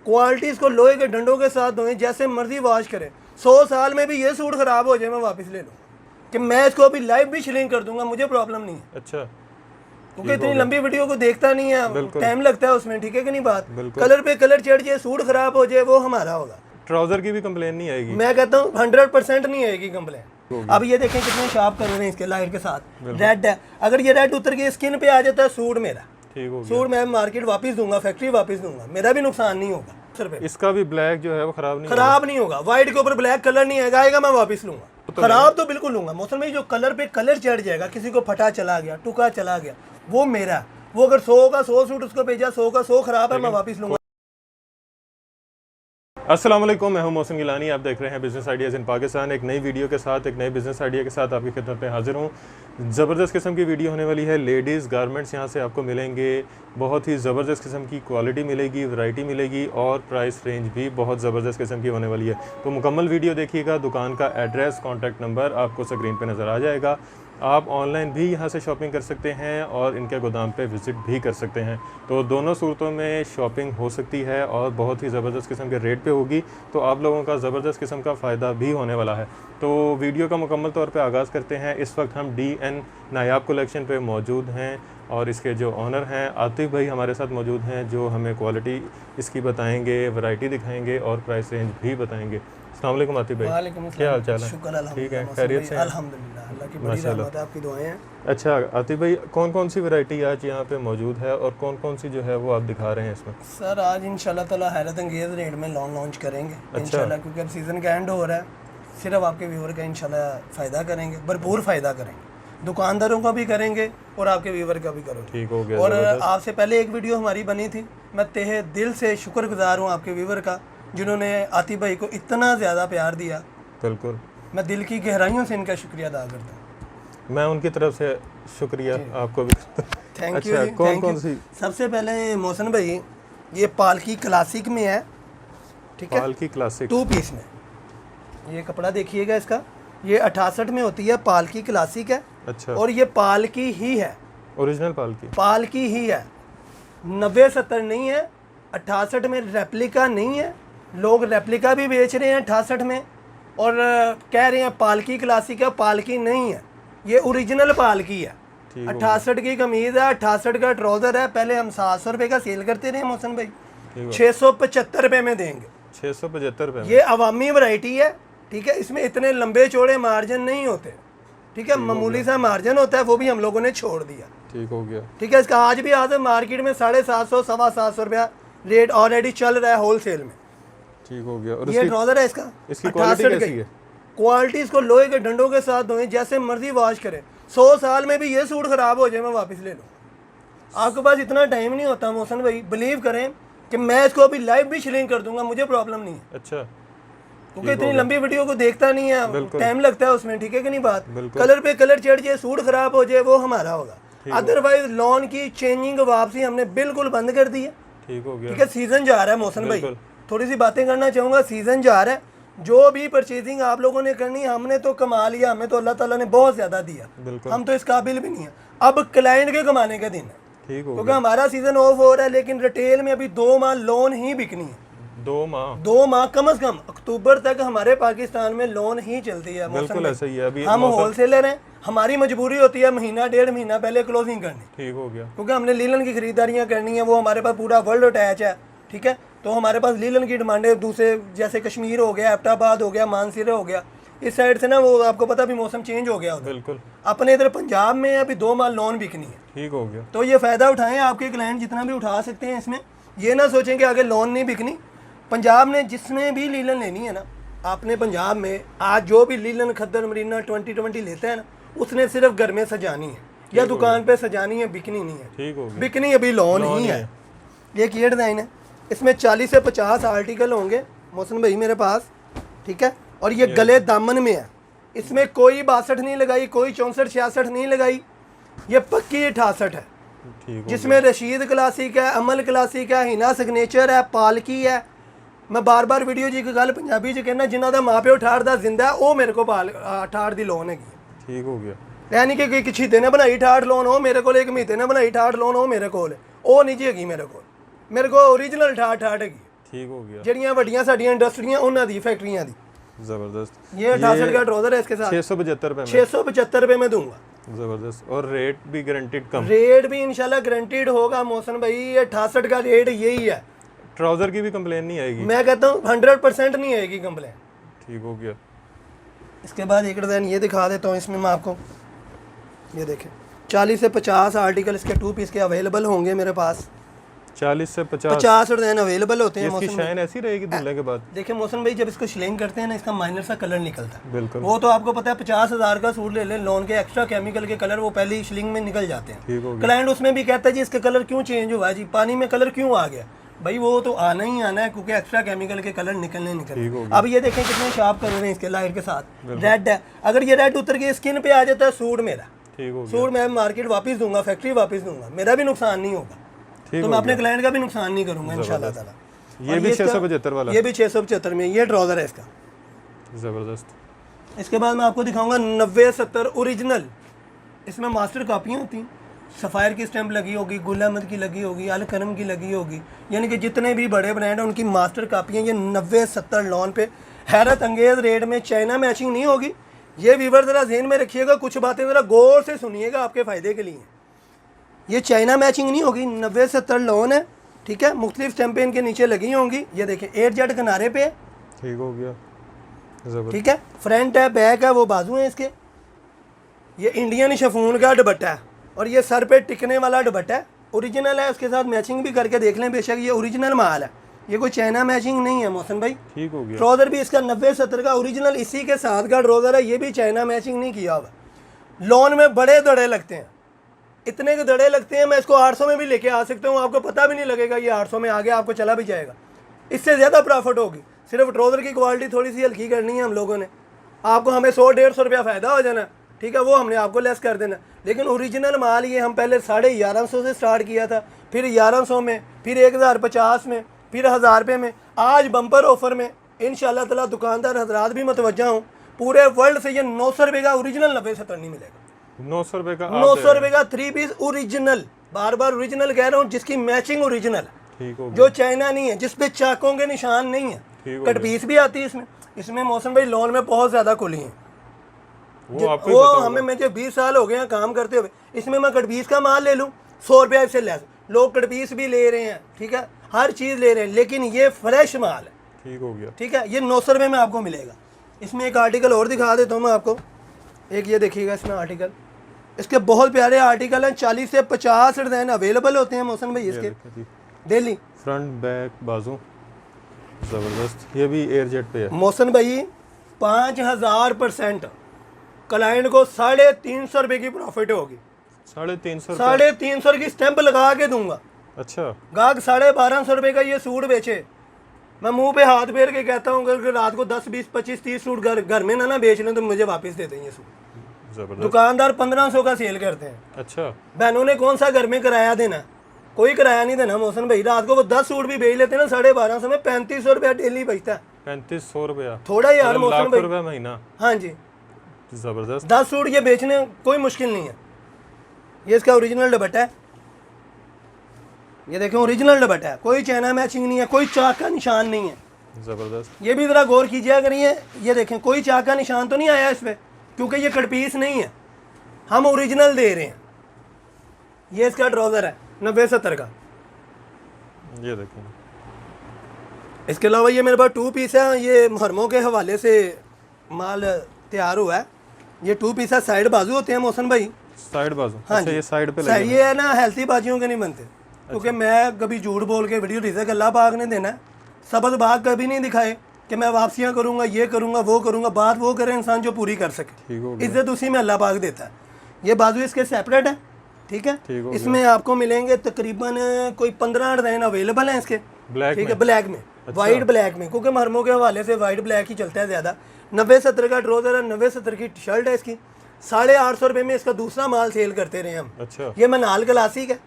Quality इसको लोहे के डंडों के साथ धोएं, जैसे मर्जी वॉश करें। 100 साल में भी ये सूट ख़राब हो जाए मैं वापस ले लूँ, कि मैं इसको अभी लाइव भी श्रिंक कर दूंगा, मुझे प्रॉब्लम नहीं है। अच्छा, क्योंकि इतनी लंबी वीडियो को देखता नहीं है, टाइम लगता है उसमें, ठीक है कि नहीं बात। कलर पे कलर चढ़ जाए, सूट खराब हो जाए, वो हमारा होगा। ट्राउजर की भी कंप्लेन नहीं आएगी? मैं कहता हूँ 100% नहीं आएगी कंप्लेन। अब ये देखें कितने शार्प कर रहे हैं इसके लाइट के साथ, रेड है। अगर ये रेड उतर के स्किन पे आ जाता है, सूट मेरा, ठीक हो गया। सूट मैं मार्केट वापस दूंगा, फैक्ट्री वापस दूंगा, मेरा भी नुकसान नहीं होगा। इसका भी ब्लैक जो है वो खराब नहीं होगा। व्हाइट के ऊपर ब्लैक कलर नहीं आएगा, मैं वापस लूंगा। खराब तो बिल्कुल लूंगा। मौसम में जो कलर पे कलर चढ़ जाएगा, किसी को फटा चला गया, टुका चला गया, वो मेरा। वो अगर 100 का 100 सूट उसको भेजा, 100 का 100 खराब है, मैं वापस लूंगा। अस्सलाम वालेकुम, मैं हूं मोहसिन गिलानी। आप देख रहे हैं बिज़नेस आइडियाज़ इन पाकिस्तान। एक नई वीडियो के साथ, एक नए बिज़नेस आइडिया के साथ आपकी खिदमत में हाजिर हूं। ज़बरदस्त किस्म की वीडियो होने वाली है। लेडीज़ गारमेंट्स यहां से आपको मिलेंगे, बहुत ही ज़बरदस्त किस्म की क्वालिटी मिलेगी, वैरायटी मिलेगी और प्राइस रेंज भी बहुत ज़बरदस्त किस्म की होने वाली है। तो मुकम्मल वीडियो देखिएगा। दुकान का एड्रेस, कॉन्टैक्ट नंबर आपको स्क्रीन पर नज़र आ जाएगा। आप ऑनलाइन भी यहाँ से शॉपिंग कर सकते हैं और इनके गोदाम पे विज़िट भी कर सकते हैं। तो दोनों सूरतों में शॉपिंग हो सकती है और बहुत ही ज़बरदस्त किस्म के रेट पे होगी, तो आप लोगों का ज़बरदस्त किस्म का फ़ायदा भी होने वाला है। तो वीडियो का मुकम्मल तौर पे आगाज़ करते हैं। इस वक्त हम DN नायाब कलेक्शन पे मौजूद हैं और इसके जो ऑनर हैं आतिफ भाई हमारे साथ मौजूद हैं, जो हमें क्वालिटी इसकी बताएँगे, वैरायटी दिखाएँगे और प्राइस रेंज भी बताएँगे। अस्सलाम वालेकुम आतिफ भाई, क्या हाल चाल है? ठीक है, खैरियत से? अल्हम्दुलिल्लाह, अल्लाह की बड़ी रहमत है, आपकी दुआएं हैं। अच्छा आतिफ भाई, कौन कौन सी वैरायटी आज यहाँ पे मौजूद है और कौन कौन सी जो है वो आप दिखा रहे हैं इसमें? सर आज इंशाल्लाह ताला हैरत अंगेज़ रेट में लॉन्च करेंगे इंशाल्लाह, क्योंकि अब सीज़न का एंड हो रहा है। सिर्फ आपके व्यूवर का इंशाल्लाह फ़ायदा करेंगे, भरपूर फ़ायदा करेंगे, दुकानदारों का भी करेंगे और आपके व्यूवर का भी करेंगे। ठीक हो गया। और आपसे पहले एक वीडियो हमारी बनी थी, मैं तहे दिल से शुक्रगुजार हूँ आपके व्यूवर का, जिन्होंने आतिफ भाई को इतना ज़्यादा प्यार दिया। बिल्कुल, मैं दिल की गहराइयों से इनका शुक्रिया अदा करता हूँ। मैं उनकी तरफ से शुक्रिया आपको भी। Thank you. अच्छा, कौन कौन सी? सबसे पहले मोहसिन भाई, ये पालकी क्लासिक में है, ठीक है, पालकी क्लासिक 2 पीस में। ये कपड़ा देखिएगा इसका, ये 68 में होती है, पालकी क्लासिक है। अच्छा, और ये पालकी ही है, ओरिजिनल पालकी ही है, 90-70 नहीं है। 68 में रेप्लिका नहीं है, लोग रेप्लिका भी बेच रहे हैं 68 में और कह रहे हैं पालकी क्लासिक है, पालकी नहीं है, ये ओरिजिनल पालकी है। 68 की कमीज़ है, 68 का ट्राउज़र है। पहले हम 700 रुपये का सेल करते रहे मोहसिन भाई, 675 रुपये में देंगे। 675 रुपये? ये अवामी वैरायटी है, ठीक है, इसमें इतने लंबे चौड़े मार्जिन नहीं होते, ठीक है, मामूली सा मार्जिन होता है, वो भी हम लोगों ने छोड़ दिया। ठीक हो गया, ठीक है। इसका आज भी आज मार्केट में 750 725 रुपया रेट ऑलरेडी चल रहा है होलसेल में। ठीक हो गया। और ये ट्राउजर है इसका, इसकी क्वालिटी कैसी है? क्वालिटी इसको लोहे के डंडों के साथ धोएं, जैसे मर्जी वॉश करें। 100 साल में भी ये सूट खराब हो जाए, मैं वापस ले लूँ। आपके पास इतना टाइम नहीं होता मोहसिन भाई, बिलीव करें कि मैं इसको अभी लाइव भी श्रिंक कर दूंगा, मुझे प्रॉब्लम नहीं है। अच्छा, क्योंकि इतनी लंबी वीडियो को देखता नहीं है, टाइम लगता है उसमें, ठीक है कि नहीं बात। कलर पे कलर चढ़ जाए, सूट खराब हो जाए, वो हमारा होगा। अदरवाइज लोन की चेंजिंग वापसी हमने बिल्कुल बंद कर दी है। ठीक हो गया, ठीक है। सीजन जा रहा है मोहसिन भाई, थोड़ी सी बातें करना चाहूँगा। सीजन जा रहा है, जो भी परचेजिंग आप लोगों ने करनी, हमने तो कमा लिया, हमें तो अल्लाह ताला ने बहुत ज़्यादा दिया, हम तो इस काबिल भी नहीं है। अब क्लाइंट के कमाने का दिन है, क्योंकि हमारा सीजन ऑफ हो रहा है, लेकिन रिटेल में अभी 2 माह लोन ही बिकनी है। 2 माह कम से कम अक्टूबर तक हमारे पाकिस्तान में लोन ही चलती है। बिल्कुल ऐसा ही है। अभी हम होलसेलर हैं, हमारी मजबूरी होती है महीना 1.5 महीना पहले क्लोजिंग करनी। ठीक हो गया, क्योंकि हमने लीलन की खरीदारियाँ करनी है, वो हमारे पास पूरा वर्ल्ड अटैच है, ठीक है। तो हमारे पास लीलन की डिमांडें दूसरे, जैसे कश्मीर हो गया, एबटाबाद हो गया, मानसरा हो गया, इस साइड से ना, वो आपको पता भी मौसम चेंज हो गया। बिल्कुल। अपने इधर पंजाब में अभी 2 माह लोन बिकनी है। ठीक हो गया। तो ये फ़ायदा उठाएं, आपके क्लाइंट जितना भी उठा सकते हैं इसमें। ये ना सोचें कि आगे लोन नहीं बिकनी। पंजाब ने जिसमें भी लीलन लेनी है ना, आपने पंजाब में आज जो भी लीलन खद्दर मरीना 2020 लेता है ना, उसने सिर्फ घर में सजानी है या दुकान पे सजानी है, बिकनी नहीं है। ठीक हो गया। बिकनी अभी लोन ही है। एक ये डिज़ाइन है, इसमें 40 से 50 आर्टिकल होंगे मोहसिन भाई मेरे पास, ठीक है। और ये गले दामन में है, इसमें कोई 62 नहीं लगाई, कोई 64 66 नहीं लगाई, ये पक्की 68 है, जिसमें रशीद क्लासिक है, अमल क्लासिक है, हिना सिग्नेचर है, पालकी है। मैं बार बार वीडियो जी की गल पंजाबी च कहना, जिन्हों का माँ प्यो 68 का जिंदा है, वो मेरे को 68 की लोन हैगी। ठीक हो गया। यानी कि किसी छीते ने बनाई 68 लोन हो मेरे को, एक महीने ने बनाई 68 लोन हो मेरे को, वो नहीं जी हैगी मेरे को ओरिजिनल 68 हैगी। ठीक हो गया। ਜਿਹੜੀਆਂ ਵੱਡੀਆਂ ਸਾਡੀਆਂ ਇੰਡਸਟਰੀਆਂ ਉਹਨਾਂ ਦੀ ਫੈਕਟਰੀਆਂ ਦੀ। ज़बरदस्त। ये 68 का ट्राउजर है इसके साथ 675 रुपये में। 675 रुपये में दूंगा। ज़बरदस्त। और रेट भी गारंटीड कम। रेट भी इंशाल्लाह गारंटीड होगा मोहसिन भाई। ये 68 का रेट यही है। ट्राउज़र की भी कंप्लेन नहीं आएगी? मैं कहता हूँ 100% नहीं आएगी कंप्लेन। ठीक हो गया। इसके बाद एक डिज़ाइन ये दिखा देता हूँ। इसमें मैं आपको ये देखें 40 से 50 आर्टिकल इसके 2 पीस के अवेलेबल होंगे मेरे पास। 40 से 50 डिज़ाइन अवेलेबल होते हैं। इसकी शाइन ऐसी रहेगी धुलने के बाद? देखिए मोहसिन भाई, जब इसको शिलिंग करते हैं ना, इसका माइनर सा कलर निकलता है। बिल्कुल। वो तो आपको पता है 50,000 का सूट ले लें, लॉन के एक्स्ट्रा केमिकल के कलर वो पहले ही शिलिंग में निकल जाते हैं। ठीक हो गया। क्लाइंट उसमें भी कहता है जी इसका कलर क्यों चेंज हुआ है जी, पानी में कलर क्यों आ गया? भाई वो तो आना ही आना है, क्योंकि एक्स्ट्रा केमिकल के कलर निकलने। अब ये देखें कितने शार्प कलर हैं इसके लाइट के साथ। रेड है, अगर ये रेड उतर के स्किन पे आ जाता है सूट मेरा, ठीक हो गया। सूट मैं मार्केट वापस दूंगा, फैक्ट्री वापस दूंगा, मेरा भी नुकसान नहीं होगा, तो मैं अपने क्लाइंट का भी नुकसान नहीं करूंगा इंशाल्लाह ताला। ये भी 675 वाला? ये भी 675 में। ये ट्राउजर है इसका। ज़बरदस्त। इसके बाद मैं आपको दिखाऊंगा 90-70 ओरिजिनल। इसमें मास्टर कापियाँ होती हैं, सफ़ायर की स्टैंप लगी होगी, गुल अहमद की लगी होगी, अल करम की लगी होगी, यानी कि जितने भी बड़े ब्रांड हैं उनकी मास्टर कापियाँ ये 90-70 लॉन पे हैरत अंगेज़ रेट में। चाइना मैचिंग नहीं होगी। ये व्यूअर ज़रा ज़हन में रखिएगा, कुछ बातें ज़रा गौर से सुनिएगा, आपके फ़ायदे के लिए। ये चाइना मैचिंग नहीं होगी। 90-70 लॉन है, ठीक है। मुख्तलिफ स्टैंपें इनके नीचे लगी होंगी। ये देखें 8Z किनारे पे है, ठीक हो गया। ठीक है। फ्रंट है, बैक है, वो बाजू है इसके। ये इंडियन शिफॉन का दुपट्टा है और ये सर पे टिकने वाला दुपट्टा है, ओरिजिनल है। उसके साथ मैचिंग भी करके देख लें, बेशक ये ओरिजिनल माल है, ये कोई चाइना मैचिंग नहीं है मोहसिन भाई। ठीक हो गया। ट्राउजर भी इसका 90-70 का ओरिजिनल इसी के साथ का ट्राउजर है, ये भी चाइना मैचिंग नहीं किया हुआ। लॉन में बड़े दड़े लगते हैं, इतने के दड़े लगते हैं, मैं इसको 800 में भी लेके आ सकता हूँ, आपको पता भी नहीं लगेगा ये 800 में आ गया, आपको चला भी जाएगा। इससे ज़्यादा प्रॉफिट होगी। सिर्फ ट्राउजर की क्वालिटी थोड़ी सी हल्की करनी है हम लोगों ने, आपको हमें 100-150 रुपया फ़ायदा हो जाना, ठीक है, वो हमने आपको लेस कर देना। लेकिन ओरिजिनल माल ये हम पहले 1150 से स्टार्ट किया था, फिर 1100 में, फिर 1050 में, फिर 1000 रुपये में। आज बम्पर ऑफर में इंशाल्लाह ताला दुकानदार हजरात भी मतवज्जा हूँ, पूरे वर्ल्ड से ये 900 रुपये का ओरिजिनल 90-70 नहीं मिलेगा। 900 रुपये का 900 रुपये का 3 पीस ओरिजिनल, बार बार ओरिजिनल कह रहा हूँ, जिसकी मैचिंग ओरिजिनल है, ठीक हो गया। जो चाइना नहीं है, जिस पे चाकों के निशान नहीं है, कट पीस भी आती है इसमें। इसमें मौसम भाई लॉन में बहुत ज़्यादा खुली हैं, वो हमें मुझे 20 साल हो गए हैं काम करते हुए। इसमें मैं कटपीस का माल ले लूँ 100 रुपया इससे लेस, लोग कटपीस भी ले रहे हैं, ठीक है, हर चीज़ ले रहे हैं, लेकिन ये फ्रेश माल है, ठीक हो गया, ठीक है। ये 900 रुपये में आपको मिलेगा। इसमें एक आर्टिकल और दिखा देता हूँ मैं आपको, एक ये देखिएगा इसमें आर्टिकल, इसके बहुत प्यारे आर्टिकल हैं। 40 से 50 डिज़ाइन अवेलेबल होते हैं मौसम भाई इसके डेली। फ्रंट बैक बाजू ज़बरदस्त। ये भी एयरजेट पे है मौसम भाई। 5000% क्लाइंट को 350 रुपये की प्रॉफिट होगी। 350 350 की स्टैंप लगा के दूंगा। अच्छा, गाहक 1250 रुपये का ये सूट बेचे, मैं मुंह पे हाथ फेर के कहता हूँ अगर रात को 10, 20, 25, 30 सूट घर में ना बेच लें तो मुझे वापस दे दें ये सूट। जबरदस्त। दुकानदार 1500 का सेल करते हैं। अच्छा, बहनों ने कौन सा घर में किराया देना, कोई किराया नहीं देना मोहसिन भाई। रात को वो 10 सूट भी बेच लेते हैं ना 1250 में, 3500 रुपया डेली बचता है। 3500 रुपया, थोड़ा यार मोहसिन भाई, रुपया महीना। हाँ जी, जबरदस्त। 10 सूट ये बेचने कोई मुश्किल नहीं है। ये इसका ओरिजिनल दुपट्टा है, ये देखें ओरिजिनल दुपट्टा है, कोई चाइना मैचिंग नहीं है, कोई चाक का निशान नहीं है। जबरदस्त। ये भी ज़रा गौर कीजिए अगर ये देखें, कोई चाक का निशान तो नहीं आया इस पर, क्योंकि ये कटपीस नहीं है, हम ओरिजिनल दे रहे हैं। ये इसका ट्राउज़र है 90-70 का, ये देखें। इसके अलावा ये मेरे पास 2 पीस है, ये मुहर्रमों के हवाले से माल तैयार हुआ है। ये 2 पीस है, साइड बाजू होते हैं मोहसिन भाई, साइड बाजू। हाँ अच्छा, जी, ये साइड पे लगे ये है ना, हेल्थी बाजियों के नहीं बनते, क्योंकि मैं कभी झूठ बोल के वीडियो रिज़क अल्लाह पाक ने देना है, सबद बाग कभी नहीं दिखाए कि मैं वापसियाँ करूँगा, ये करूँगा, वो करूँगा। बात वो करे इंसान जो पूरी कर सके, इज्जत उसी में अल्लाह पाक देता है। ये बाजू इसके सेपरेट है, ठीक है। इसमें आपको मिलेंगे तकरीबन कोई 15 डिज़ाइन अवेलेबल हैं इसके, ठीक है, ब्लैक में, वाइट ब्लैक में, क्योंकि मुहर्रमों के हवाले से वाइट ब्लैक ही चलता है ज़्यादा। 90-70 का ट्राउज़र है, 90-70 की शर्ट है इसकी, 850 रुपये में इसका दूसरा माल सेल करते रहे हम। अच्छा, ये मनाल क्लासिक है,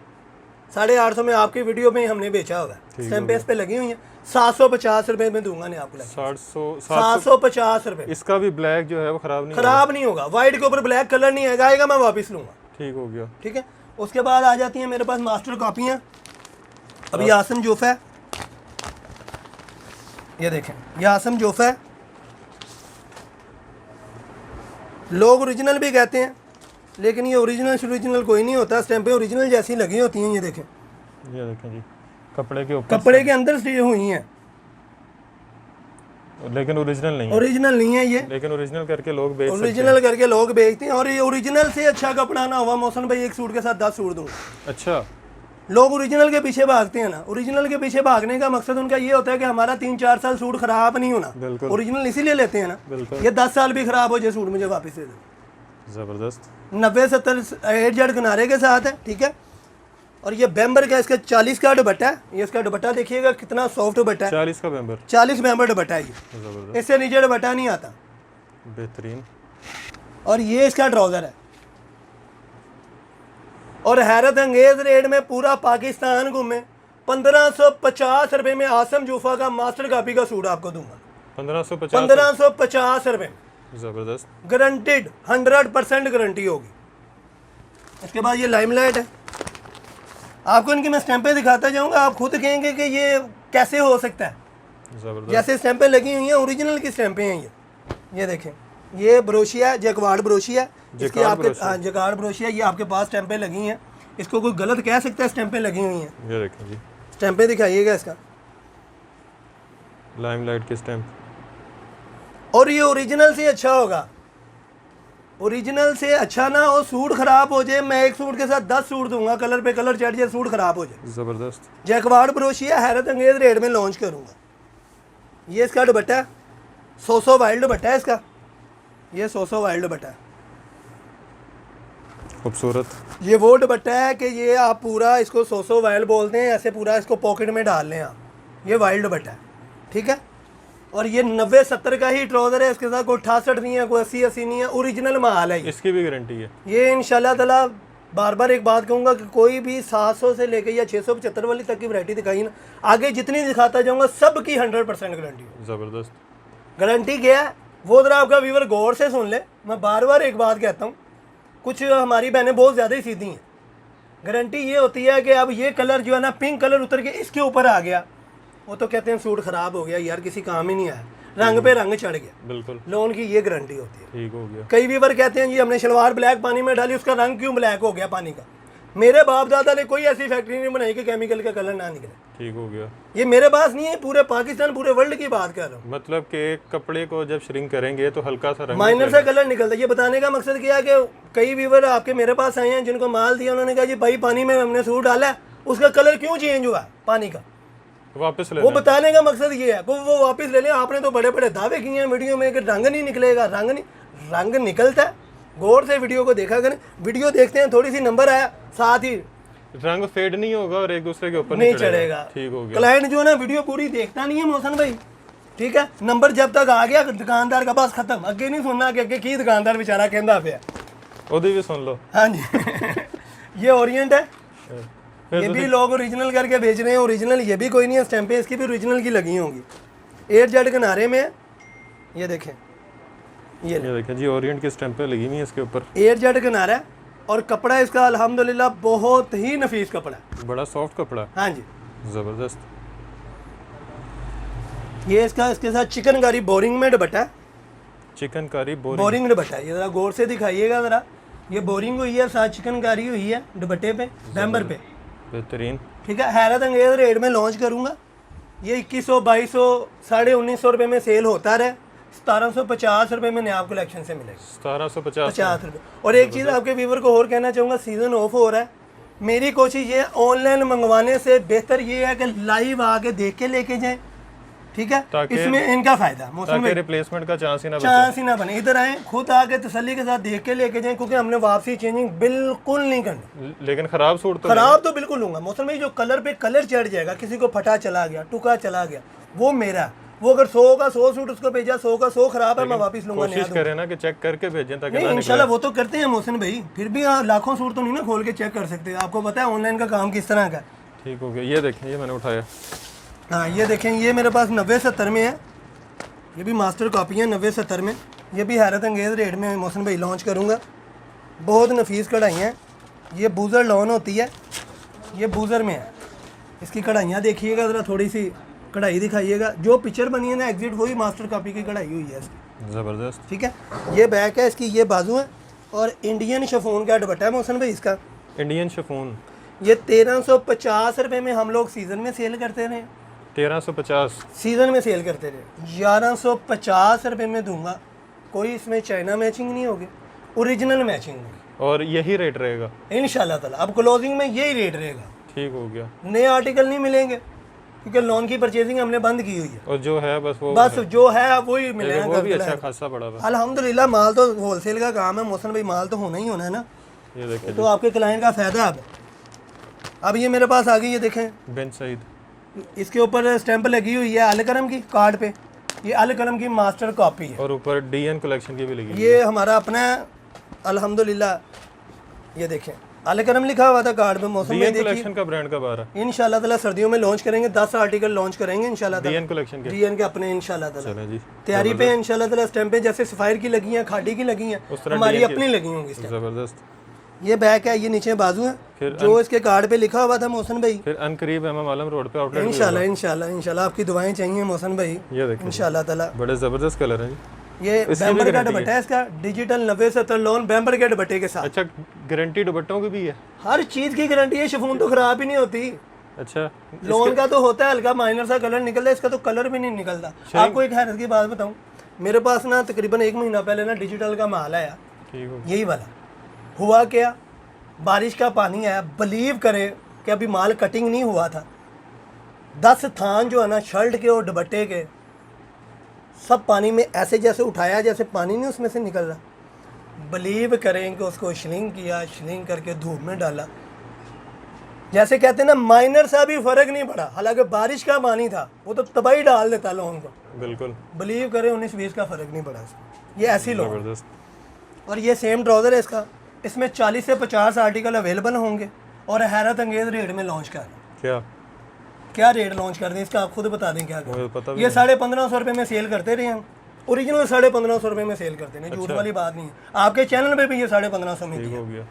850 में आपकी वीडियो में हमने बेचा होगा, स्टैंपेस पे लगी हुई है। 750 रुपये में दूंगा नहीं आपको, 750 रुपये। इसका भी ब्लैक जो है वो खराब नहीं होगा, वाइट के ऊपर ब्लैक कलर नहीं आएगा, मैं वापस लूँगा, ठीक हो गया, ठीक है। उसके बाद आ जाती हैं मेरे पास मास्टर कॉपियाँ। अभी आसम जूफ है, ये देखें, ये आसम जोफा है, लोग ओरिजिनल भी कहते हैं, लेकिन ये ओरिजिनल कोई नहीं होता, स्टैंपें ओरिजिनल जैसी लगी होती हैं। ये देखें जी, कपड़े के ऊपर, कपड़े के अंदर से हुई हैं, लेकिन ओरिजिनल नहीं है ये, लेकिन ओरिजिनल करके लोग बेच सकते ओरिजिनल करके लोग बेचते हैं। और ये ओरिजिनल से अच्छा कपड़ा ना हुआ मोहसिन भाई, एक सूट के साथ 10 सूट दूंगा। हैं। अच्छा, लोग ओरिजिनल के पीछे भागते हैं ना, ओरिजिनल के पीछे भागने का मकसद उनका ये होता है कि हमारा 3-4 साल सूट खराब नहीं होना। बिल्कुल। ओरिजिनल इसीलिए लेते हैं ना, बिल्कुल। ये 10 साल भी खराब हो जाए सूट मुझे वापस दे दो। ज़बरदस्त। 90-70 8 किनारे के साथ है, ठीक है। और ये बैम्बर का इसका 40 का दुपट्टा है। ये इसका दुपट्टा देखिएगा कितना सॉफ्ट दुपट्टा है, 40 का बैम्बर, 40 बैम्बर दुपट्टा है ये, ज़बरदस्त, इससे नीचे दुपट्टा नहीं आता। बेहतरीन। और ये इसका ट्राउज़र है, और हैरत अंगेज रेट में पूरा पाकिस्तान घूमे 1550 रुपए में आसम जूफा का मास्टर कापी का सूट आपको दूंगा। 1550 रुपए, ज़बरदस्त, गारंटेड, 100% गारंटी होगी। इसके बाद ये लाइमलाइट है, आपको इनकी मैं स्टैंपें दिखाता जाऊंगा, आप खुद कहेंगे कि ये कैसे हो सकता है। ज़बरदस्त, जैसे स्टैंपें लगी हुई हैं, ओरिजिनल की स्टैंपें हैं ये देखें, ये ब्रोशिया है, जैकवार्ड ब्रोशिया है, इसकी आपके जैकार्ड ब्रोशिया, ये आपके पास स्टैंपें लगी हैं। इसको कोई गलत कह सकता है, स्टैंपें लगी हुई हैं। ये देखें जी, स्टैंपें दिखाइएगा इसका, लाइमलाइट की स्टैंप, और ये ओरिजिनल से अच्छा होगा। ओरिजिनल से अच्छा ना हो, सूट खराब हो जाए, मैं एक सूट के साथ 10 सूट दूंगा, कलर पे कलर चढ़ जाए, सूट खराब हो जाए। ज़बरदस्त, जैकवार्ड ब्रोशिया हैरत अंगेज रेट में लॉन्च करूंगा। ये इसका दुपट्टा है, 100 वाइल्ड दुपट्टा है इसका, ये 100 वाइल्ड दुपट्टा है, खूबसूरत। ये वो दुपट्टा है कि ये आप पूरा इसको 100 वाइल्ड बोलते हैं, ऐसे पूरा इसको पॉकेट में डाल लें आप, ये वाइल्ड दुपट्टा है, ठीक है। और ये 90-70 का ही ट्राउज़र है, इसके साथ कोई 68 नहीं है, कोई 80 नहीं है, ओरिजिनल माल है। इसकी भी गारंटी है। ये इंशाल्लाह ताला बार बार एक बात कहूँगा कि कोई भी 700 से लेकर या 675 वाली तक की वैरायटी दिखाई ना, आगे जितनी दिखाता जाऊँगा सब की 100% गारंटी है। ज़बरदस्त, गारंटी क्या है वो ज़रा आपका व्यूवर गौर से सुन ले। मैं बार बार एक बात कहता हूँ, कुछ हमारी बहनें बहुत ज़्यादा ही सीधी हैं। गारंटी ये होती है कि अब ये कलर जो है ना, पिंक कलर उतर के इसके ऊपर आ गया, वो तो कहते हैं सूट ख़राब हो गया यार, किसी काम ही नहीं आया, रंग पे रंग चढ़ गया। बिल्कुल, लोन की ये गारंटी होती है। ठीक हो गया। कई व्यूवर कहते हैं जी हमने शलवार ब्लैक पानी में डाली, उसका रंग क्यों ब्लैक हो गया पानी का। मेरे बाप दादा ने कोई ऐसी फैक्ट्री नहीं बनाई कि केमिकल का कलर ना निकले। ठीक हो गया। ये मेरे पास नहीं है, पूरे पाकिस्तान पूरे वर्ल्ड की बात कर रहा हूँ। मतलब कि एक कपड़े को जब श्रिंक करेंगे तो हल्का सा रंग माइनर सा कलर निकलता है। ये बताने का मकसद क्या है कि कई व्यूवर आपके मेरे पास आए हैं जिनको माल दिया, उन्होंने कहा जी भाई पानी में हमने सूट डाला है, उसका कलर क्यों चेंज हुआ पानी का, वापस ले वो बताने का मकसद ये है कि वो वापस ले लें। आपने तो बड़े बड़े दावे किए हैं वीडियो में कि रंग नहीं निकलेगा, रंग निकलता है। गौर से वीडियो को देखा करें, वीडियो देखते हैं थोड़ी सी नंबर आया, साथ ही रंग फेड नहीं होगा और एक दूसरे के ऊपर नहीं चढ़ेगा। ठीक हो गया। क्लाइंट जो है ना वीडियो पूरी देखता नहीं है मोहसिन भाई, ठीक है। नंबर जब तक आ गया दुकानदार का बस खत्म, अगे नहीं सुनना कि अगे की दुकानदार बेचारा कहता पे। ओदी भी सुन लो। हाँ जी ये ओरिएंट है, ये भी लोग ओरिजिनल करके बेच रहे हैं। ओरिजिनल ये भी कोई नहीं है, स्टैंपें इसकी भी ओरिजिनल की लगी होंगी। 8 जेड किनारे में है, ये देखें, ये देखें जी, ओरिएंट की स्टैंपें लगी हुई हैं इसके ऊपर। 8 जेड किनारा है, और कपड़ा इसका अल्हम्दुलिल्लाह बहुत ही नफीस कपड़ा है, बड़ा सॉफ्ट कपड़ा। हाँ जी, ज़बरदस्त। ये इसके साथ चिकनकारी बोरिंग में दुपट्टा है, चिकनकारी बोरिंग दुपट्टा है। ये ज़रा गौर से दिखाइएगा ज़रा, ये बोरिंग हुई है, साथ चिकनकारी हुई है दुपट्टे पे, बैम्बर पे, बेहतरीन, ठीक है। हैरत अंगेज रेट में लॉन्च करूँगा। ये 2100, 2200, 1950 रुपये में सेल होता रहे, 1750 रुपये में नयाब कलेक्शन से मिलेगा, 1750 रुपये। और एक चीज़ आपके व्यूवर को और कहना चाहूँगा, सीज़न ऑफ हो रहा है, मेरी कोशिश ये ऑनलाइन मंगवाने से बेहतर ये है कि लाइव आके देख के लेके जाएं, ठीक है। इसमें इनका फायदा मौसम में रिप्लेसमेंट का चांस ही ना बने। इधर आए, खुद आके तसल्ली के साथ देख के लेके जाएं, क्योंकि हमने वापसी चेंजिंग बिल्कुल नहीं करनी। लेकिन खराब सूट तो खराब तो बिल्कुल लूंगा मौसम में, जो कलर पे कलर चढ़ जाएगा, किसी को फटा चला गया, टुका चला गया, वो मेरा। वो अगर 100 का 100 सूट उसको भेजा, 100 का 100 खराब है, मैं वापस लूंगा। कोशिश करें ना कि चेक करके भेजें ताकि नहीं, इंशाल्लाह वो तो करते हैं मोहसिन भाई, फिर भी लाखों सूट तो नहीं ना खोल के चेक कर सकते। आपको पता है ऑनलाइन का काम किस तरह का। ठीक हो गया। ये देखें, ये मैंने उठाया, हाँ ये देखें, ये मेरे पास 90-70 में है, ये भी मास्टर कॉपी है 90-70 में। ये भी हैरत अंगेज रेट में मोहसिन भाई लॉन्च करूँगा। बहुत नफीस कढ़ाइयाँ, ये बूज़र लॉन होती है, ये बूज़र में है। इसकी कढ़ाइयाँ देखिएगा ज़रा, थोड़ी सी कढ़ाई दिखाइएगा, जो पिक्चर बनी है ना एग्जिट वही मास्टर कॉपी की कढ़ाई हुई है इसकी, ज़बरदस्त। ठीक है। ये बैक है इसकी, ये बाजू है, और इंडियन शिफॉन का दुपट्टा है मोहसिन भाई इसका। इंडियन शिफॉन ये 1350 रुपये में हम लोग सीज़न में सेल करते रहे, 1350 सीज़न में सेल करते रहे। 1150 रुपये में दूंगा, कोई इसमें चाइना मैचिंग नहीं होगी, ओरिजिनल मैचिंग होगी, और यही रेट रहेगा इंशाल्लाह ताला। अब क्लोजिंग में यही रेट रहेगा, ठीक हो गया। नए आर्टिकल नहीं मिलेंगे क्योंकि लोन की परचेजिंग हमने बंद की हुई है, और जो है बस वो बस जो है वही मिलेगा। वो भी अच्छा खासा पड़ा हुआ। अल्हम्दुलिल्लाह माल तो होलसेल का काम है मोहसिन भाई, माल तो होना ही होना है ना, ये देखिए तो आपके क्लाइंट का फ़ायदा है। अब ये मेरे पास आ गई, ये देखें, बेन सईद, इसके ऊपर स्टैंप लगी हुई है अल कलम की कार्ड पे, ये अल कलम की मास्टर कॉपी है, और ऊपर डीएन कलेक्शन की भी लगी। ये हमारा अपना है अल्हम्दुलिल्लाह। ये देखें अल कलम लिखा हुआ था कार्ड पे। मौसम में डीएन देखिए कलेक्शन का ब्रांड कब आ रहा है? इंशाल्लाह ताला सर्दियों में लॉन्च करेंगे, 10 आर्टिकल लॉन्च करेंगे इंशाल्लाह ताला, डीएन कलेक्शन के डीएन के अपने इंशाल्लाह ताला। चलें जी, तैयारी पे है इंशाल्लाह ताला। स्टैंपें जैसे सफायर की लगी हैं, खाड़ी की लगी हैं, उस तरह हमारी DN की अपनी लगी होंगी स्टैंप। ज़बरदस्त। ये बैक है, ये नीचे बाजू है, फिर जो इसके कार्ड पे लिखा हुआ था मोहसिन भाई। फिर अनकरीब इमाम आलम रोड पे आउटलेट। इंशाल्लाह इंशाल्लाह इंशाल्लाह आपकी दुआएं चाहिए मोहसिन भाई, ये देखिए इंशाल्लाह ताला। बड़े ज़बरदस्त कलर हैं जी। ये बैम्बर का दुपट्टा है इसका, डिजिटल 90-70 लोन बैम्बर के दुपट्टे के साथ। अच्छा, गारंटी दुपट्टों की भी है? हर चीज की गारंटी है, शिफॉन तो खराब ही नहीं होती। अच्छा, लोन का तो होता है हल्का माइनर सा कलर निकलता है, इसका तो कलर भी नहीं निकलता। आपको एक हैरत की बात बताऊं, मेरे पास ना तकरीबन 1 महीना पहले ना डिजिटल का माल आया, ठीक हो। यही वाला। हुआ क्या, बारिश का पानी आया, बिलीव करें कि अभी माल कटिंग नहीं हुआ था, 10 थान जो है ना शर्ट के और दुपट्टे के, सब पानी में ऐसे जैसे उठाया जैसे पानी नहीं उसमें से निकल रहा। बिलीव करें कि उसको श्लिंग किया, श्लिंग करके धूप में डाला, जैसे कहते हैं ना माइनर सा भी फर्क नहीं पड़ा, हालांकि बारिश का पानी था, वो तो तबाही डाल देता लोन को। बिल्कुल, बिलीव करें 19-20 का फर्क नहीं पड़ा इसमें। ये ऐसी लोन। ज़बरदस्त। और ये सेम ट्राउज़र है इसका, इसमें 40 से 50 आर्टिकल अवेलेबल होंगे, और हैरत अंगेज रेट में लॉन्च कर रहे। क्या रेट लॉन्च कर दें इसका, आप खुद बता दें क्या मुझे पता भी ये 1550 रुपये में सेल करते रहे हम, ओरिजिनल 1550 रुपये में सेल करते हैं, झूठ वाली बात नहीं है। आपके चैनल पे भी ये 1550 में ठीक दिया। हो गया।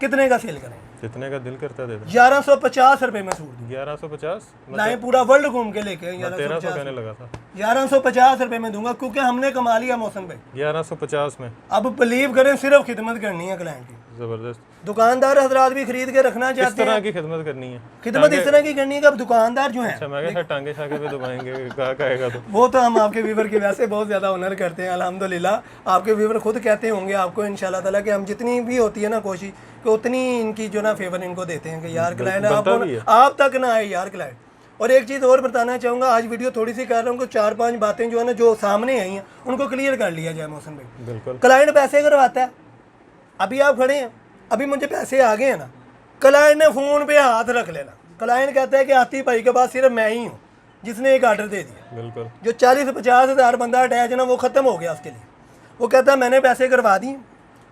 कितने का सेल करें? जितने का दिल करता दे दो। 1150 रुपये में सूट 1150 लाए, पूरा वर्ल्ड घूम के लेके 1300 कहने लगा था। 1150 रुपये में दूंगा, क्योंकि हमने कमा लिया मौसम पे। 1150 में अब बिलीव करें, सिर्फ खिदमत करनी है क्लाइंट की। ज़बरदस्त। दुकानदार हजरात भी खरीद के रखना इस चाहते तरह हैं, की खिदमत करनी है। खिदमत इस तरह की करनी है कि अब दुकानदार जो है, अच्छा, मैं क्या टांगे शाके पे दबाएंगे, कहा कहेगा तो। वो तो हम आपके व्यूवर की वैसे बहुत ज़्यादा ऑनर करते हैं अल्हम्दुलिल्लाह। आपके व्यूवर खुद कहते होंगे आपको इंशाल्लाह ताला कि हम जितनी भी होती है ना कोशिश कि उतनी इनकी जो ना फेवर इनको देते हैं कि यार क्लाइंट आप तक ना आए यार क्लाइंट। और एक चीज़ और बताना चाहूँगा, आज वीडियो थोड़ी सी कर रहा हूँ कि 4-5 बातें जो है ना जो सामने आई हैं उनको क्लियर कर लिया जाए मौसम भाई। बिल्कुल। क्लाइंट पैसे करवाता है, अभी आप खड़े हैं, अभी मुझे पैसे आ गए हैं ना, क्लाइंट ने फ़ोन पे हाथ रख लेना। क्लाइंट कहता है कि आती भाई के पास सिर्फ मैं ही हूँ जिसने एक आर्डर दे दिया। बिल्कुल। जो 40-50 हज़ार बंदा अटैच है ना, वो ख़त्म हो गया उसके लिए। वो कहता है मैंने पैसे करवा दिए,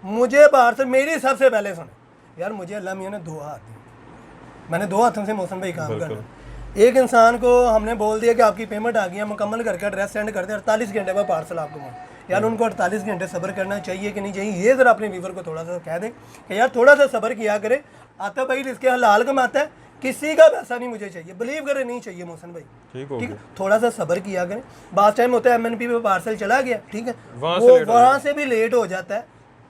मुझे बाहर से मेरी सबसे पहले सुने यार, मुझे अल्लाह मियाँ ने 2 हाथ दिए, मैंने 2 हाथों से मौसम भाई काम करना। एक इंसान को हमने बोल दिया कि आपकी पेमेंट आ गई है, मुकम्मल करके एड्रेस सेंड कर दे, 48 घंटे में पार्सल आपको मिले। यार उनको 48 घंटे सब्र करना चाहिए कि नहीं चाहिए, ये ज़रा अपने व्यूवर को थोड़ा सा कह दें कि यार थोड़ा सा सब्र किया करे। आता भाई इसके हलाल कमाता है, किसी का पैसा नहीं मुझे चाहिए, बिलीव करें नहीं चाहिए मोहसिन भाई, ठीक है। थोड़ा सा सब्र किया करें। बात टाइम होता है MNP पे पार्सल चला गया, ठीक है, वो वहाँ से भी लेट हो जाता है,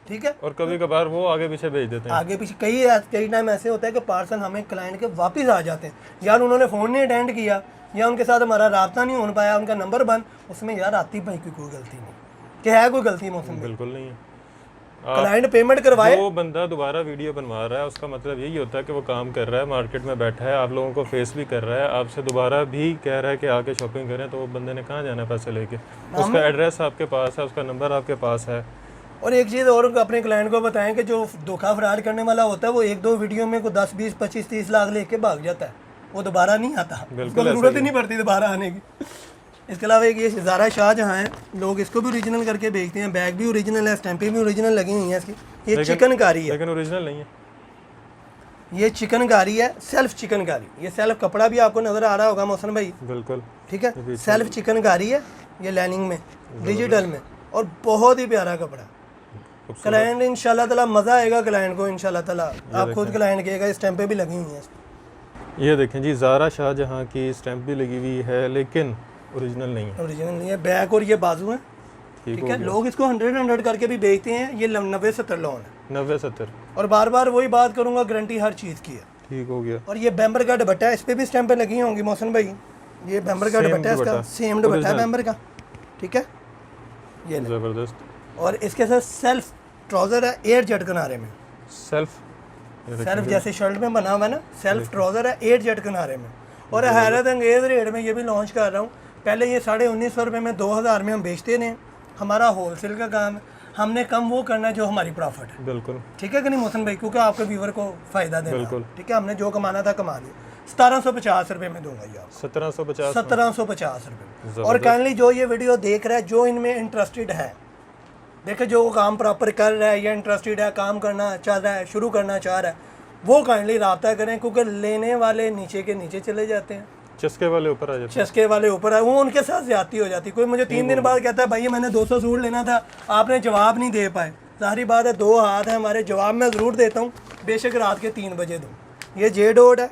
ठीक है, और कभी कभार वो आगे पीछे भेज देते हैं। आगे पीछे कई टाइम ऐसे होता है कि पार्सल हमें क्लाइंट के वापस आ जाते हैं, यार उन्होंने फ़ोन नहीं अटेंड किया या उनके साथ हमारा राब्ता नहीं हो पाया, उनका नंबर बंद, उसमें यार आती भाई की कोई गलती नहीं, कि है कोई गलती मौसम? बिल्कुल नहीं है। क्लाइंट पेमेंट करवाए, वो बंदा दोबारा वीडियो बनवा रहा है, उसका मतलब यही होता है कि वो काम कर रहा है, मार्केट में बैठा है, आप लोगों को फेस भी कर रहा है, आपसे दोबारा भी कह रहा है कि आके शॉपिंग करें, तो वो बंदे ने कहाँ जाना है पैसे लेके? उसका एड्रेस आपके पास है, उसका नंबर आपके पास है। और एक चीज़ और अपने क्लाइंट को बताएं कि जो धोखा फ्रॉड करने वाला होता है वो 1-2 वीडियो में को 10, 20, 25, 30 लाख लेके भाग जाता है, वो दोबारा नहीं आता, उसको ज़रूरत ही नहीं पड़ती दोबारा आने की। इसके अलावा एक ये ज़ारा शाहजहाँ है, लोग इसको भी ओरिजिनल करके बेचते हैं, बैग भी ओरिजिनल है, स्टैंपें भी ओरिजिनल लगी हुई हैं इसकी। ये चिकनकारी है, लेकिन ओरिजिनल नहीं है, ये चिकनकारी है, सेल्फ चिकनकारी। ये सेल्फ कपड़ा भी आपको नज़र आ रहा होगा मौसम भाई, बिल्कुल, ठीक है, सेल्फ चिकनकारी है, ये लाइनिंग में डिजिटल में, और बहुत ही प्यारा कपड़ा। क्लाइंट इंशाल्लाह ताला मज़ा आएगा क्लाइंट को, इंशाल्लाह ताला आप खुद क्लाइंट कहेगा, स्टैंपें भी लगी हुई हैं। ये देखें जी, ज़ारा शाहजहाँ की स्टैंप भी लगी हुई है, लेकिन ओरिजिनल नहीं है। ओरिजिनल नहीं है। बैक और ये बाजू है, ठीक है। लोग इसको 100 करके भी बेचते हैं। ये 90-70 लोन है, 90-70। और बार बार वही बात करूंगा, गारंटी हर चीज़ की है। ठीक हो गया। और ये बैम्बर का दुपट्टा है, इस पर भी स्टैंपें लगी होंगी मोहसिन भाई। ये बैम्बर का दुपट्टा है, इसका सेम दुपट्टा है बैम्बर का, ठीक है। ये ज़बरदस्त। और इसके साथ सेल्फ ट्राउज़र है, एयर जेट किनारे में। सेल्फ जैसे शर्ट में बना हुआ है ना, सेल्फ ट्राउज़र है, एयर जेट किनारे में। और हैरत अंगेज़ रेट में ये भी लॉन्च कर रहा हूँ। पहले ये 1950 रुपये में 2000 में हम बेचते थे। हमारा होलसेल का काम है, हमने कम वो करना है जो हमारी प्रॉफिट है। बिल्कुल, ठीक है कि नहीं मोहसिन भाई, क्योंकि आपके व्यूवर को फ़ायदा देना। बिल्कुल, ठीक है। हमने जो कमाना था कमा लिया। 1750 रुपये में दूंगा ये आपको। 1750 रुपये। और काइंडली जो ये वीडियो देख रहा है, जो इनमें इंटरेस्टेड है, देखे जो काम प्रॉपर कर रहा है या इंटरेस्टेड है, काम करना चाह रहा है, शुरू करना चाह रहा है, वो काइंडली रब्ता करें, क्योंकि लेने वाले नीचे के नीचे चले जाते हैं, चस्के वाले ऊपर आ जाते हैं। चस्के वाले ऊपर है, वो उनके साथ ज्यादती हो जाती है। कोई मुझे 3 दिन बाद कहता है भाई मैंने 200 सूट लेना था, आपने जवाब नहीं दे पाए। जाहिर बात है, 2 हाथ है हमारे, जवाब मैं ज़रूर देता हूँ, बेशक रात के 3 बजे दूँ। ये जे डॉट है,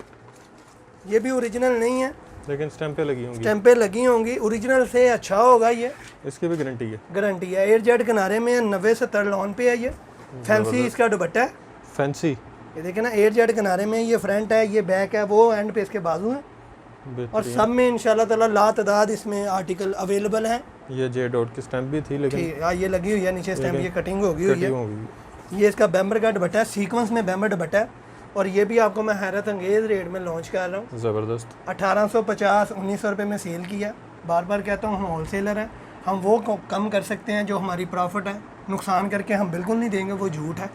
ये भी ओरिजिनल नहीं है, लेकिन स्टैंपें लगी होंगी। स्टैंपें लगी होंगी। ओरिजिनल से अच्छा होगा ये, इसकी भी गारंटी है। गारंटी है। एयर जेट किनारे में 90-70 लोन पे है ये। फैंसी इसका दुपट्टा है, फैंसी। ये देखे ना, एयर जेट किनारे में। ये फ्रंट है, ये बैक है, वो एंड पे इसके बाजू है। और सब में इंशाल्लाह ताला लातादाद इसमें आर्टिकल अवेलेबल हैं। ये जे डॉट की स्टैंप भी थी, लेकिन ये लगी हुई है नीचे स्टैंप, ये कटिंग होगी हुई है। ये इसका बैम्बर का दुपट्टा है, सीक्वेंस में बैम्बर दुपट्टा है। और ये भी आपको मैं हैरत अंगेज़ रेट में लॉन्च कर रहा हूँ। ज़बरदस्त। 1850-1900 रुपये में सेल किया। बार बार कहता हूँ, हम होलसेलर हैं, हम वो कम कर सकते हैं जो हमारी प्रॉफिट है। नुकसान करके हम बिल्कुल नहीं देंगे, वो झूठ है।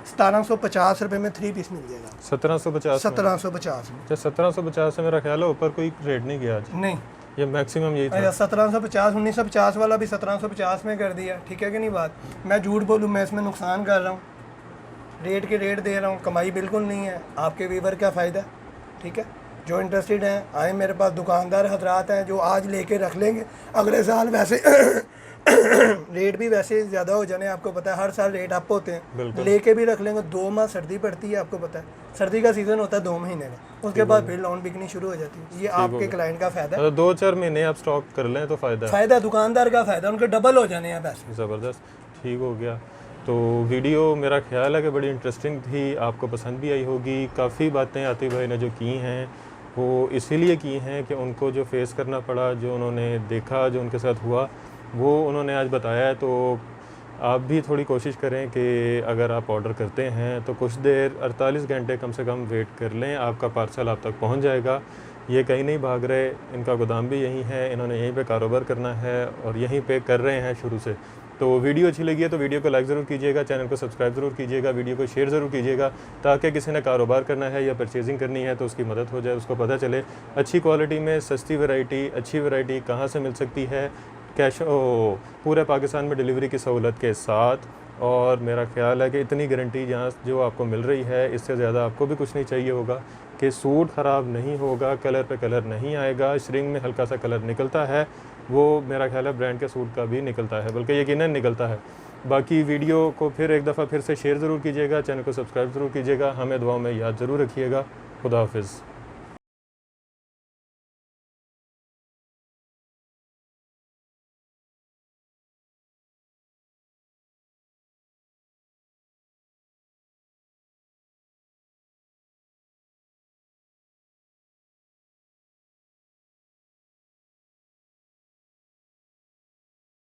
1750 रुपये में 3 पीस मिल जाएगा। 1750 1750 में। 1750 से मेरा ख्याल है ऊपर कोई रेट नहीं गया आज। नहीं, ये मैक्सिमम यही था। 1750, 1950 वाला भी 1750 में कर दिया। ठीक है कि नहीं बात? मैं झूठ बोलूँ, मैं इसमें नुकसान कर रहा हूँ, रेट के रेट दे रहा हूँ, कमाई बिल्कुल नहीं है। आपके वीवर का फ़ायदा। ठीक है, जो इंटरेस्टेड हैं आए मेरे पास। दुकानदार हजरात हैं जो आज लेके रख लेंगे, अगले साल वैसे रेट भी वैसे ज़्यादा हो जाने, आपको पता है हर साल रेट अप होते हैं। लेके भी रख लेंगे। 2 माह सर्दी पड़ती है, आपको पता है सर्दी का सीज़न होता है 2 महीने का, उसके बाद फिर लॉन बिकनी शुरू हो जाती है। ये आपके क्लाइंट का फ़ायदा है। 2-4 महीने आप स्टॉक कर लें तो फ़ायदा है। फ़ायदा दुकानदार का फ़ायदा, उनके डबल हो जाने हैं पैसे। ज़बरदस्त, ठीक हो गया। तो वीडियो मेरा ख्याल है कि बड़ी इंटरेस्टिंग थी, आपको पसंद भी आई होगी। काफ़ी बातें आतिफ भाई ने जो की हैं वो इसीलिए की हैं कि उनको जो फेस करना पड़ा, जो उन्होंने देखा, जो उनके साथ हुआ, वो उन्होंने आज बताया है। तो आप भी थोड़ी कोशिश करें कि अगर आप ऑर्डर करते हैं तो कुछ देर 48 घंटे कम से कम वेट कर लें, आपका पार्सल आप तक पहुंच जाएगा। ये कहीं नहीं भाग रहे, इनका गोदाम भी यहीं है, इन्होंने यहीं पे कारोबार करना है और यहीं पे कर रहे हैं शुरू से। तो वीडियो अच्छी लगी है तो वीडियो को लाइक ज़रूर कीजिएगा, चैनल को सब्सक्राइब ज़रूर कीजिएगा, वीडियो को शेयर ज़रूर कीजिएगा, ताकि किसी ने कारोबार करना है या परचेजिंग करनी है तो उसकी मदद हो जाए, उसको पता चले अच्छी क्वालिटी में सस्ती वैरायटी, अच्छी वैरायटी कहाँ से मिल सकती है, कैश पूरे पाकिस्तान में डिलीवरी की सहूलत के साथ। और मेरा ख्याल है कि इतनी गारंटी जहाँ जो आपको मिल रही है, इससे ज़्यादा आपको भी कुछ नहीं चाहिए होगा कि सूट ख़राब नहीं होगा, कलर पे कलर नहीं आएगा, श्रिंग में हल्का सा कलर निकलता है, वो मेरा ख्याल है ब्रांड के सूट का भी निकलता है, बल्कि यकीनन निकलता है। बाकी वीडियो को फिर एक दफ़ा फिर से शेयर ज़रूर कीजिएगा, चैनल को सब्सक्राइब ज़रूर कीजिएगा, हमें दुआओं में याद ज़रूर रखिएगा। खुदा हाफिज़।